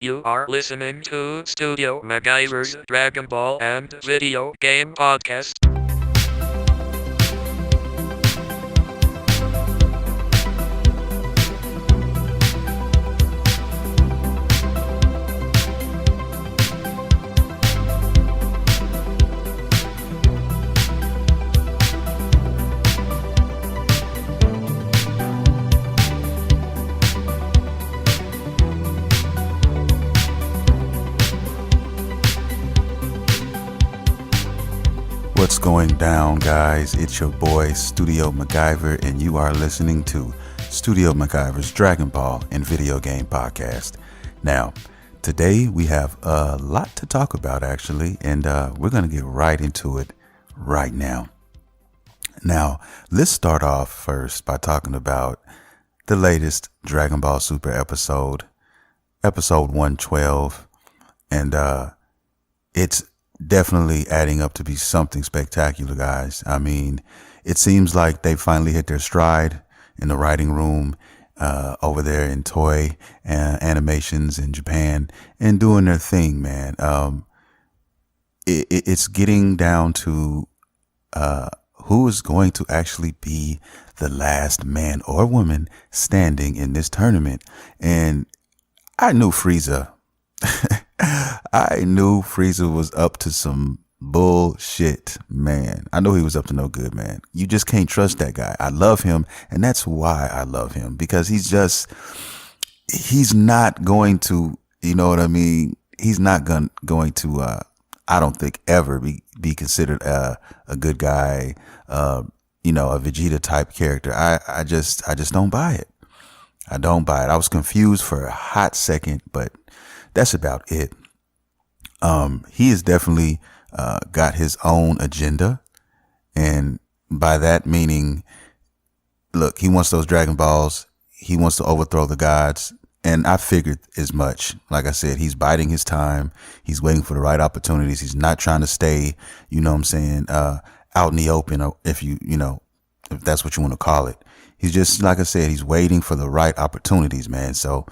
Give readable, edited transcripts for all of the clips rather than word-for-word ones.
You are listening to Studio MacGyver's Dragon Ball and Video Game Podcast. What's going down, guys? It's your boy Studio MacGyver, and you are listening to Studio MacGyver's Dragon Ball and Video Game Podcast. Now, today we have a lot to talk about, actually, and we're going to get right into it right now. Now, let's start off first by talking about the latest Dragon Ball Super episode 112, and it's definitely adding up to be something spectacular, guys. I mean, it seems like they finally hit their stride in the writing room over there in Toei Animations in Japan and doing their thing, man. It's getting down to who is going to actually be the last man or woman standing in this tournament. And I knew Frieza. I knew Frieza was up to some bullshit, man. I know he was up to no good, man. You just can't trust that guy. I love him, and that's why I love him, because he's not going to, you know what I mean? He's not going to, I don't think ever be considered a good guy, a Vegeta type character. I just don't buy it. I don't buy it. I was confused for a hot second, but that's about it. He has definitely got his own agenda, and by that meaning, look, he wants those Dragon Balls. He wants to overthrow the gods, and I figured as much. Like I said, he's biding his time. He's waiting for the right opportunities. He's not trying to stay, out in the open, if if that's what you want to call it. He's just, like I said, he's waiting for the right opportunities, man. So,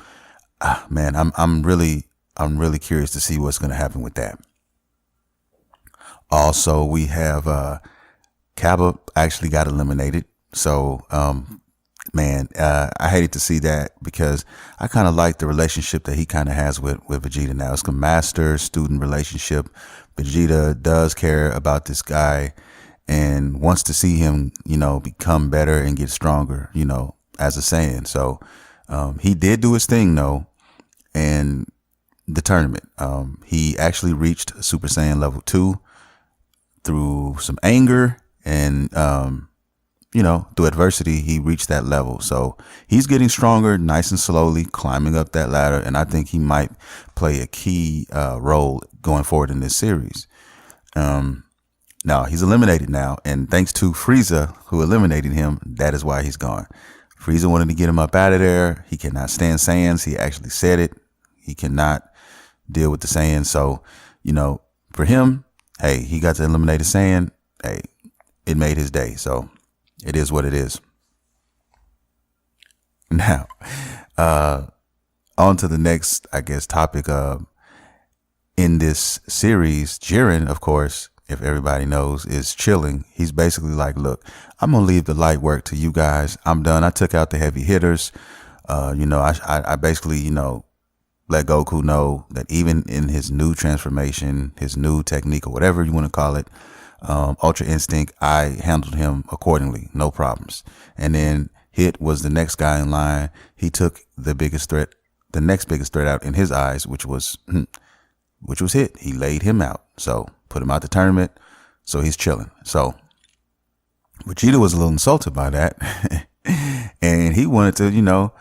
man, I'm really curious to see what's going to happen with that. Also, we have Cabba actually got eliminated. So, I hated to see that, because I kind of like the relationship that he kind of has with Vegeta now. It's a master-student relationship. Vegeta does care about this guy and wants to see him, become better and get stronger, as a Saiyan. So he did do his thing, though, and the tournament. He actually reached Super Saiyan level 2 through some anger and, through adversity, he reached that level. So he's getting stronger, nice and slowly climbing up that ladder. And I think he might play a key role going forward in this series. Now he's eliminated now. And thanks to Frieza, who eliminated him, that is why he's gone. Frieza wanted to get him up out of there. He cannot stand Saiyans. He actually said it. He cannot deal with the Saiyan. So, for him, hey, he got to eliminate a Saiyan. Hey, it made his day. So it is what it is. Now, on to the next, I guess, topic in this series. Jiren, of course, if everybody knows, is chilling. He's basically like, look, I'm going to leave the light work to you guys. I'm done. I took out the heavy hitters. I basically, let Goku know that even in his new transformation, his new technique, or whatever you want to call it, Ultra Instinct, I handled him accordingly, no problems. And then Hit was the next guy in line. He took the next biggest threat out in his eyes, which was Hit. He laid him out. So put him out the tournament. So he's chilling. So Vegeta was a little insulted by that. And he wanted to,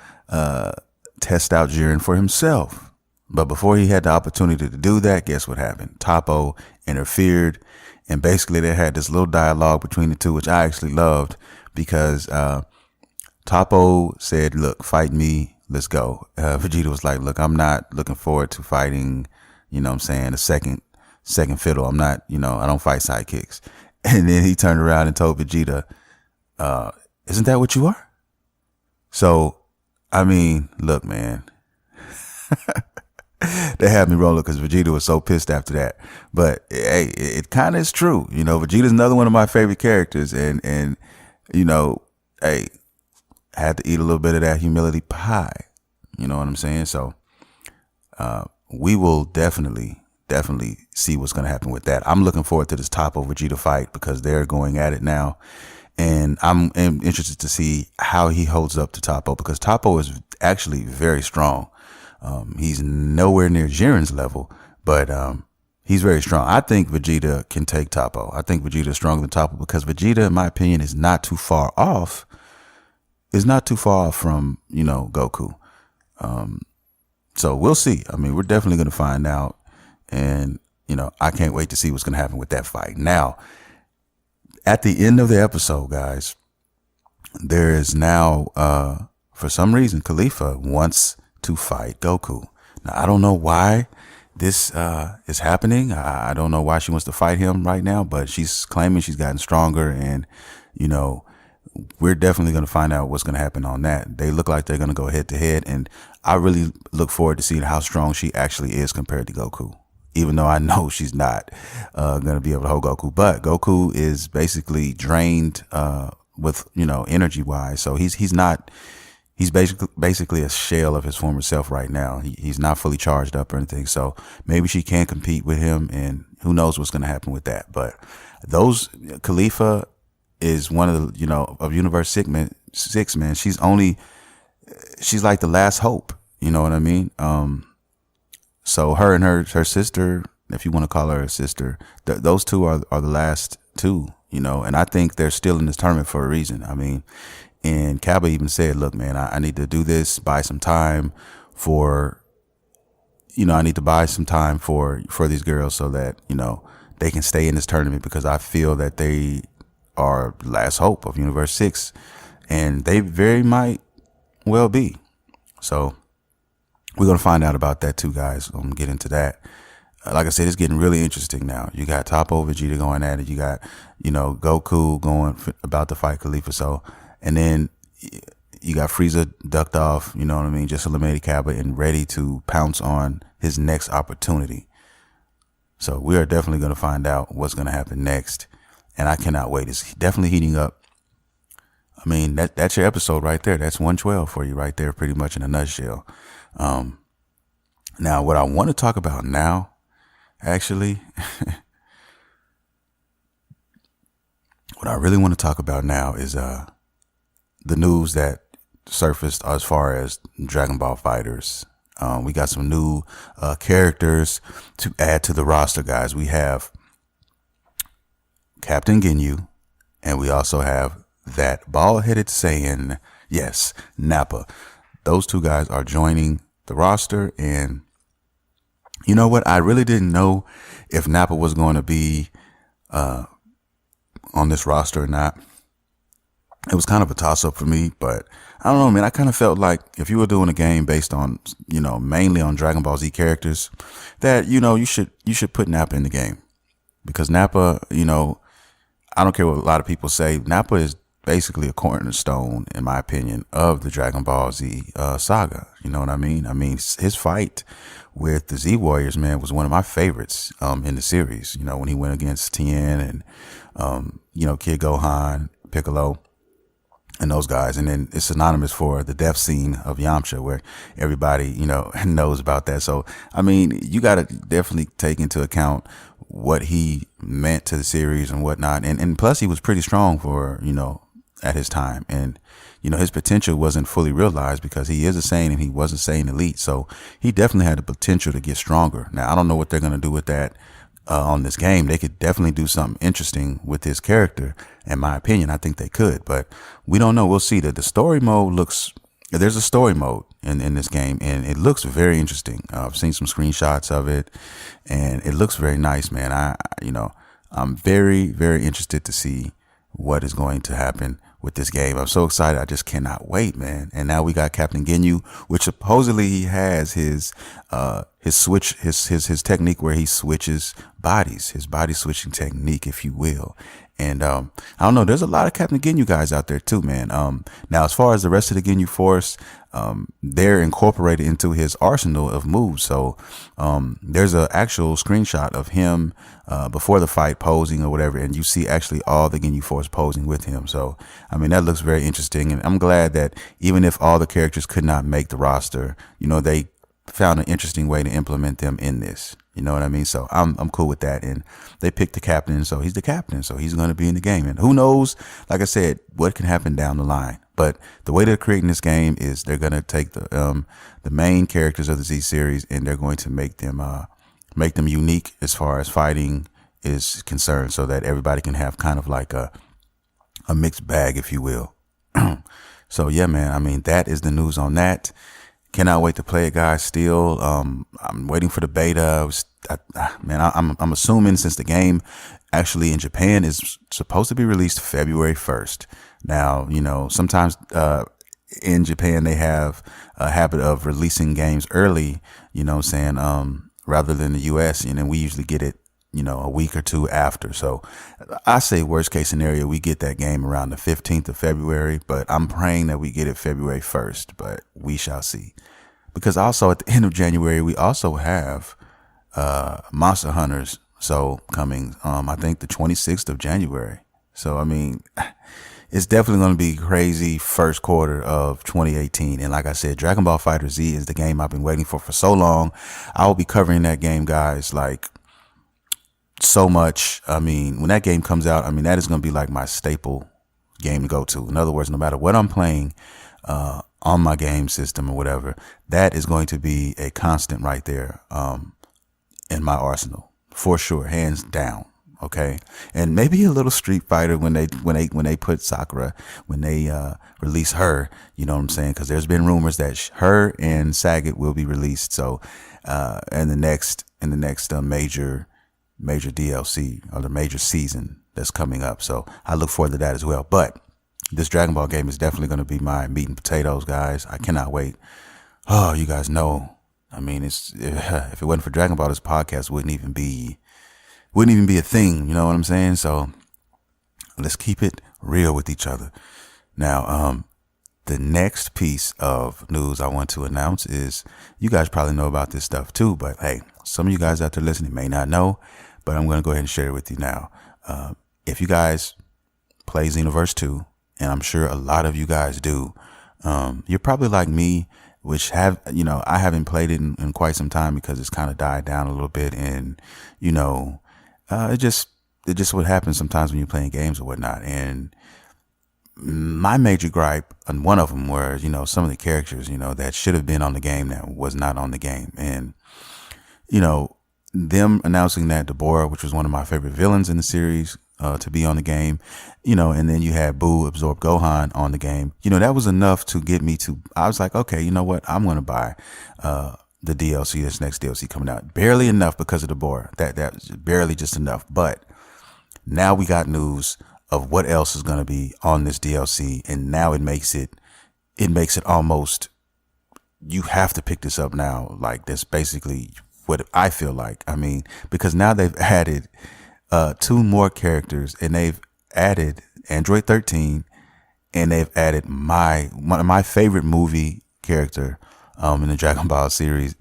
test out Jiren for himself. But before he had the opportunity to do that, guess what happened? Toppo interfered, and basically they had this little dialogue between the two, which I actually loved, because Toppo said, look, fight me, let's go. Vegeta was like, look, I'm not looking forward to fighting, a second fiddle. I'm not, I don't fight sidekicks. And then he turned around and told Vegeta, isn't that what you are? So I mean, look, man, They had me rolling because Vegeta was so pissed after that. But hey, it kind of is true. You know, Vegeta's another one of my favorite characters, and you know, hey, I had to eat a little bit of that humility pie. You know what I'm saying? So we will definitely see what's going to happen with that. I'm looking forward to this Toppo Vegeta fight because they're going at it now. And am interested to see how he holds up to Toppo because Toppo is actually very strong. He's nowhere near Jiren's level, but he's very strong. I think Vegeta can take Toppo. I think Vegeta is stronger than Toppo because Vegeta, in my opinion, is not too far off. Is not too far off from, you know, Goku. So we'll see. I mean, we're definitely going to find out. And, you know, I can't wait to see what's going to happen with that fight. Now, at the end of the episode, guys, there is now, for some reason, Caulifla wants to fight Goku. Now, I don't know why this is happening. I don't know why she wants to fight him right now, but she's claiming she's gotten stronger. And, you know, we're definitely going to find out what's going to happen on that. They look like they're going to go head to head. And I really look forward to seeing how strong she actually is compared to Goku. Even though I know she's not going to be able to hold Goku. But Goku is basically drained with, you know, energy wise. So he's basically a shell of his former self right now. He's not fully charged up or anything. So maybe she can compete with him, and who knows what's going to happen with that. But Caulifla is one of the, you know, of Universe 6, man. She's like the last hope. You know what I mean? So her and her sister, if you want to call her a sister, those two are the last two, you know, and I think they're still in this tournament for a reason. I mean, and Cabba even said, look, man, I need to do this, buy some time for, you know, I need to buy some time for these girls so that, you know, they can stay in this tournament because I feel that they are last hope of Universe 6 and they very might well be. So we're going to find out about that too, guys. I'm going to get into that. Like I said, it's getting really interesting now. You got Toppo, Vegeta going at it. You got, you know, Goku about to fight Caulifla. So, and then you got Frieza ducked off, you know what I mean? Just eliminated Cabba and ready to pounce on his next opportunity. So we are definitely going to find out what's going to happen next. And I cannot wait. It's definitely heating up. I mean, that's your episode right there. That's 112 for you right there, pretty much in a nutshell. Now, what I want to talk about now, actually, what I really want to talk about now is the news that surfaced as far as Dragonball Fighterz. We got some new characters to add to the roster, guys. We have Captain Ginyu, and we also have that bald-headed Saiyan, yes, Nappa. Those two guys are joining the roster, and you know what? I really didn't know if Nappa was going to be on this roster or not. It was kind of a toss-up for me, but I don't know, man. I kind of felt like if you were doing a game based on, you know, mainly on Dragon Ball Z characters, that, you know, you should put Nappa in the game, because Nappa, you know, I don't care what a lot of people say, Nappa is basically a cornerstone, in my opinion, of the Dragon Ball Z saga. You know what I mean? I mean, his fight with the Z Warriors, man, was one of my favorites in the series. You know, when he went against Tien and, you know, Kid Gohan, Piccolo, and those guys. And then it's synonymous for the death scene of Yamcha, where everybody, you know, knows about that. So, I mean, you got to definitely take into account what he meant to the series and whatnot. And plus, he was pretty strong for, you know, at his time. And, you know, his potential wasn't fully realized because he is a Saiyan and he was a Saiyan elite. So he definitely had the potential to get stronger. Now, I don't know what they're going to do with that on this game. They could definitely do something interesting with his character. In my opinion, I think they could, but we don't know. We'll see. That the story mode there's a story mode in this game, and it looks very interesting. I've seen some screenshots of it, and it looks very nice, man. I'm very, very interested to see what is going to happen with this game. I'm so excited. I just cannot wait, man. And now we got Captain Ginyu, which supposedly he has his switch, his technique where he switches bodies, his body switching technique, if you will. And I don't know, there's a lot of Captain Ginyu guys out there too, man. Now as far as the rest of the Ginyu Force, they're incorporated into his arsenal of moves. So there's an actual screenshot of him before the fight posing or whatever, and you see actually all the Ginyu Force posing with him. So I mean, that looks very interesting, and I'm glad that even if all the characters could not make the roster, you know, they found an interesting way to implement them in this. You know what I mean? So I'm cool with that. And they picked the captain, so he's the captain, so he's going to be in the game. And who knows, like I said, what can happen down the line. But the way they're creating this game is they're going to take the main characters of the Z series, and they're going to make them unique as far as fighting is concerned, so that everybody can have kind of like a mixed bag, if you will. So yeah, man, I mean, that is the news on that. Cannot wait to play it, guys. Still, I'm waiting for the beta. I'm assuming, since the game actually in Japan is supposed to be released February 1st. Now, you know, sometimes in Japan they have a habit of releasing games early, you know what I'm saying, rather than the US, and then we usually get it, you know, a week or two after. So I say worst case scenario, we get that game around the 15th of February, but I'm praying that we get it February 1st, but we shall see. Because also at the end of January, we also have Monster Hunters coming, I think the 26th of January. So, I mean, it's definitely going to be crazy first quarter of 2018. And like I said, Dragonball Fighterz Z is the game I've been waiting for so long. I will be covering that game, guys, like so much. I mean, when that game comes out, I mean, that is going to be like my staple game to go to. In other words, no matter what I'm playing on my game system or whatever, that is going to be a constant right there in my arsenal for sure, hands down. Okay, and maybe a little Street Fighter when they put Sakura, when they release her, you know what I'm saying? Because there's been rumors that her and Sagat will be released. So in the next major DLC or the major season that's coming up. So I look forward to that as well. But this Dragon Ball game is definitely going to be my meat and potatoes, guys. I cannot wait. Oh, you guys know. I mean, if it wasn't for Dragon Ball, this podcast wouldn't even be a thing. You know what I'm saying? So let's keep it real with each other. Now, the next piece of news I want to announce is, you guys probably know about this stuff too, but hey, some of you guys out there listening may not know, but I'm going to go ahead and share it with you now. If you guys play Xenoverse 2, and I'm sure a lot of you guys do, you're probably like me, which I haven't played it in quite some time because it's kind of died down a little bit. And, you know, it just what happens sometimes when you're playing games or whatnot. And my major gripe, and one of them, were, you know, some of the characters, you know, that should have been on the game that was not on the game. And, you know, them announcing that Deborah, which was one of my favorite villains in the series, to be on the game, you know, and then you had Boo absorb Gohan on the game, you know, that was enough to get me to, I was like, okay, you know what, I'm going to buy the DLC, this next DLC coming out. Barely enough because of Deborah, that's barely just enough. But now we got news of what else is going to be on this DLC, and now it makes it almost, you have to pick this up now. Like, that's basically what I feel like. I mean, because now they've added 2 more characters, and they've added Android 13, and they've added one of my favorite movie character in the Dragon Ball series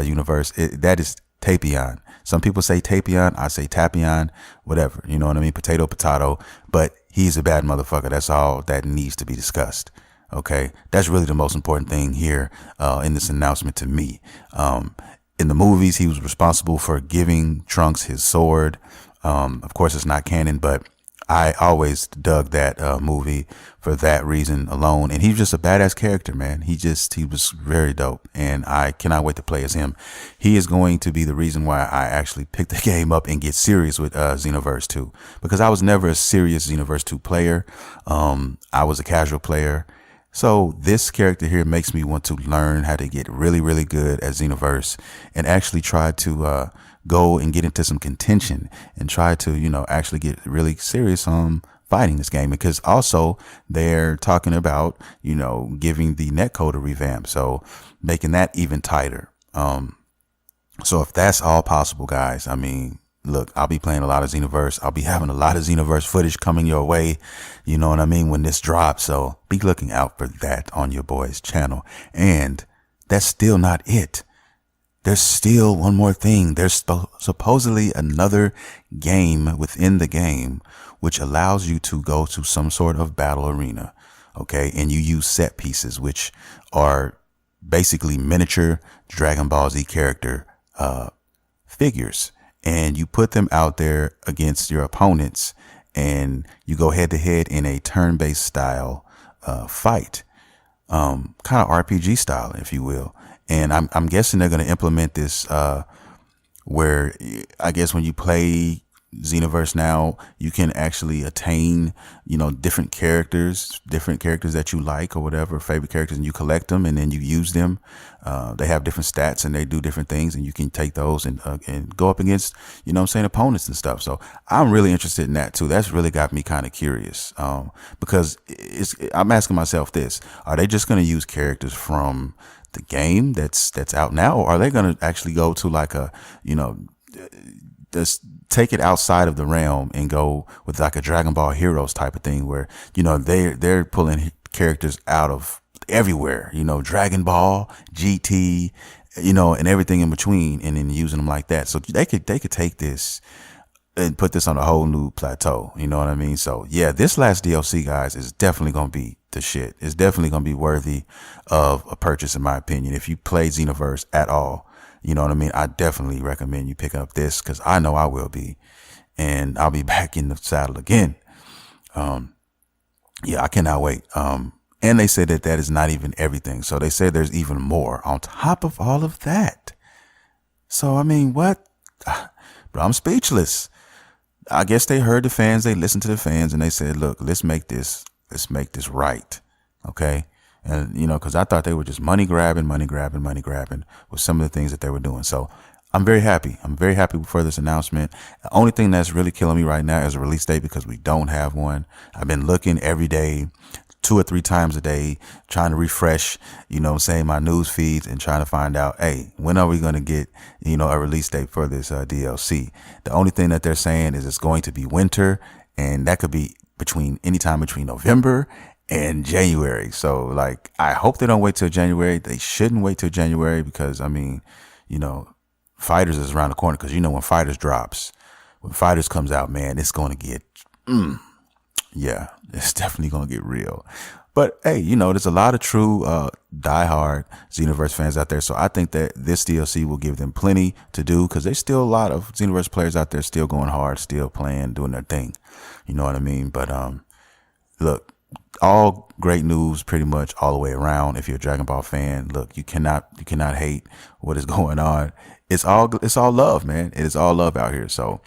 universe. That is Tapion. Some people say Tapion, I say Tapion, whatever. You know what I mean? Potato, potato. But he's a bad motherfucker. That's all that needs to be discussed. Okay, that's really the most important thing here in this announcement to me. In the movies, he was responsible for giving Trunks his sword. Of course, it's not canon, but I always dug that movie for that reason alone. And he's just a badass character, man. He was very dope, and I cannot wait to play as him. He is going to be the reason why I actually picked the game up and get serious with Xenoverse 2, because I was never a serious Xenoverse 2 player. I was a casual player. So this character here makes me want to learn how to get really, really good at Xenoverse and actually try to go and get into some contention and try to, you know, actually get really serious on fighting this game. Because also they're talking about, you know, giving the netcode a revamp, so making that even tighter. So if that's all possible, guys, I mean, look, I'll be playing a lot of Xenoverse. I'll be having a lot of Xenoverse footage coming your way. You know what I mean? When this drops. So be looking out for that on your boy's channel. And that's still not it. There's still one more thing. There's supposedly another game within the game, which allows you to go to some sort of battle arena. Okay. And you use set pieces, which are basically miniature Dragon Ball Z character, figures, and you put them out there against your opponents, and you go head to head in a turn-based style fight, kind of RPG style, if you will. And I'm guessing they're going to implement this where I guess when you play Xenoverse now, you can actually attain, different characters that you like or whatever, favorite characters, and you collect them and then you use them. They have different stats and they do different things, and you can take those and go up against, opponents and stuff. So I'm really interested in that too. That's really got me kind of curious, because I'm asking myself this: are they just going to use characters from the game that's out now, or are they going to actually go to like a, just take it outside of the realm and go with like a Dragon Ball Heroes type of thing where, they're pulling characters out of everywhere, Dragon Ball, GT, and everything in between, and then using them like that. So they could take this and put this on a whole new plateau. You know what I mean? So yeah, this last DLC, guys, is definitely going to be the shit. It's definitely going to be worthy of a purchase, in my opinion. If you play Xenoverse at all, you know what I mean? I definitely recommend you picking up this, because I know I will be, and I'll be back in the saddle again. Yeah, I cannot wait. And they said that is not even everything. So they say there's even more on top of all of that. So, I mean, what? Bro, I'm speechless. I guess they heard the fans, they listened to the fans, and they said, look, let's make this right. Okay. And, because I thought they were just money grabbing with some of the things that they were doing. So I'm very happy. I'm very happy for this announcement. The only thing that's really killing me right now is a release date, because we don't have one. I've been looking every day, 2 or 3 times a day, trying to refresh, my news feeds and trying to find out, hey, when are we going to get, a release date for this DLC? The only thing that they're saying is it's going to be winter, and that could be anytime between November and January. So like, I hope they don't wait till January. They shouldn't wait till January, because Fighterz is around the corner, because when Fighterz comes out, man, it's going to get, yeah, it's definitely going to get real. But hey, there's a lot of true diehard Xenoverse fans out there. So I think that this DLC will give them plenty to do, because there's still a lot of Xenoverse players out there still going hard, still playing, doing their thing. You know what I mean? But look, all great news pretty much all the way around. If you're a Dragon Ball fan, look, you cannot hate what is going on. It's all love, man. It is all love out here. So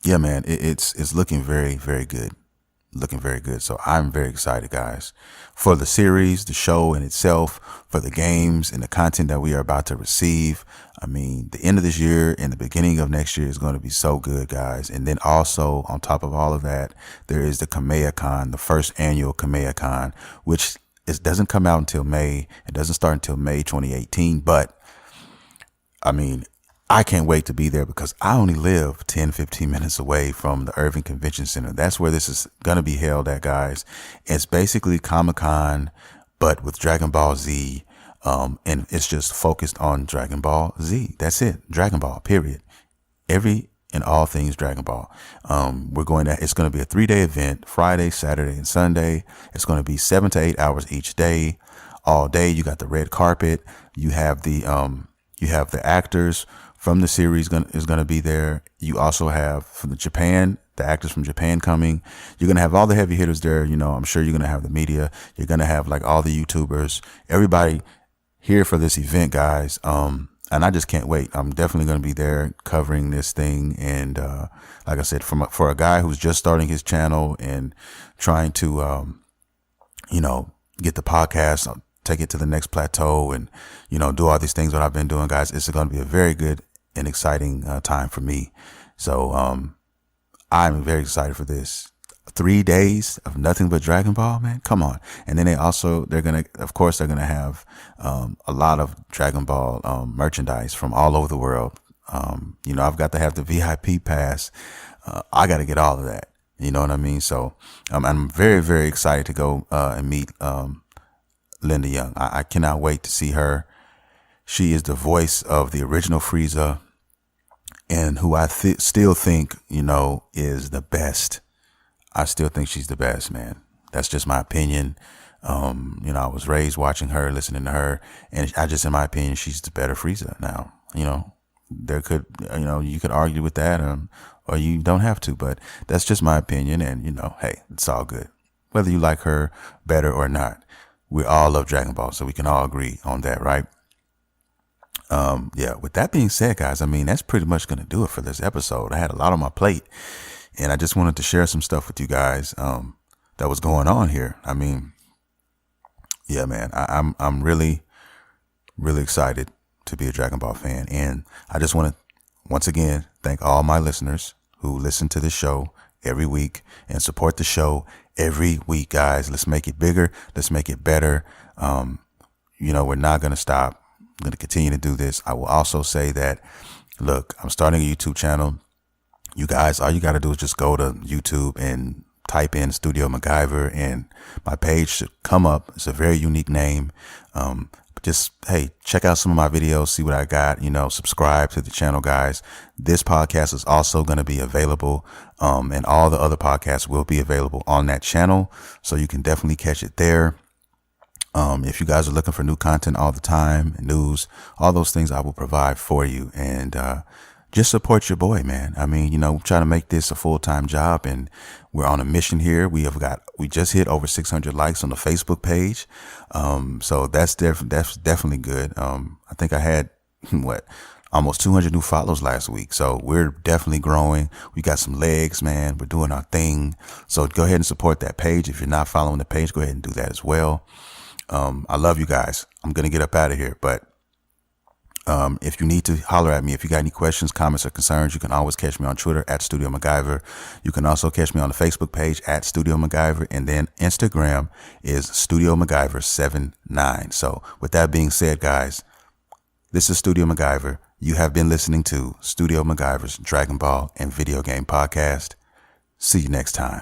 yeah, man, it's looking very, very good. Looking very good. So I'm very excited, guys, for the series, the show in itself, for the games and the content that we are about to receive. I mean, the end of this year and the beginning of next year is going to be so good, guys. And then also on top of all of that, there is the Kamehacon, the first annual Kamehacon, which doesn't come out until May. It doesn't start until May 2018. But I mean, I can't wait to be there, because I only live 10-15 minutes away from the Irving Convention Center. That's where this is going to be held at, guys. It's basically Comic-Con, but with Dragon Ball Z. And it's just focused on Dragon Ball Z. That's it. Dragon Ball, period. Every and all things Dragon Ball. It's going to be a 3-day event, Friday, Saturday, and Sunday. It's going to be 7 to 8 hours each day, all day. You got the red carpet. You have the actors from the series is going to be there. You also have from the actors from Japan coming. You're going to have all the heavy hitters there. I'm sure you're going to have the media. You're going to have like all the YouTubers, everybody here for this event, guys. And I just can't wait. I'm definitely going to be there covering this thing. And, like I said, for a guy who's just starting his channel and trying to, get the podcast, take it to the next plateau, and, do all these things that I've been doing, guys, it's going to be a very good and exciting time for me. So I'm very excited for this. 3 days of nothing but Dragon Ball, man. Come on. And then they're going to have a lot of Dragon Ball merchandise from all over the world. I've got to have the VIP pass. I got to get all of that. You know what I mean? So I'm very, very excited to go and meet Linda Young. I cannot wait to see her. She is the voice of the original Frieza, and who I still think, is the best. I still think she's the best, man. That's just my opinion. I was raised watching her, listening to her, and in my opinion, she's the better Frieza. Now, you could argue with that, or you don't have to, but that's just my opinion. And, hey, it's all good. Whether you like her better or not, we all love Dragon Ball, so we can all agree on that, right? With that being said, guys, that's pretty much going to do it for this episode. I had a lot on my plate, and I just wanted to share some stuff with you guys that was going on here. Man, I'm really, really excited to be a Dragon Ball fan. And I just want to, once again, thank all my listeners who listen to the show every week and support the show every week, guys. Let's make it bigger. Let's make it better. We're not going to stop. I'm going to continue to do this. I will also say that, look, I'm starting a YouTube channel. You guys, all you got to do is just go to YouTube and type in Studio MacGyver, and my page should come up. It's a very unique name. Hey, check out some of my videos, see what I got, subscribe to the channel, guys. This podcast is also going to be available, and all the other podcasts will be available on that channel. So you can definitely catch it there. If you guys are looking for new content all the time, news, all those things I will provide for you. And just support your boy, man. We're trying to make this a full-time job, and we're on a mission here. We just hit over 600 likes on the Facebook page. So that's definitely good. I think I had almost 200 new follows last week. So we're definitely growing. We got some legs, man. We're doing our thing. So go ahead and support that page. If you're not following the page, go ahead and do that as well. I love you guys. I'm going to get up out of here, but if you need to holler at me, if you got any questions, comments, or concerns, you can always catch me on Twitter at Studio MacGyver. You can also catch me on the Facebook page at Studio MacGyver, and then Instagram is Studio MacGyver79. So with that being said, guys, this is Studio MacGyver. You have been listening to Studio MacGyver's Dragon Ball and Video Game Podcast. See you next time.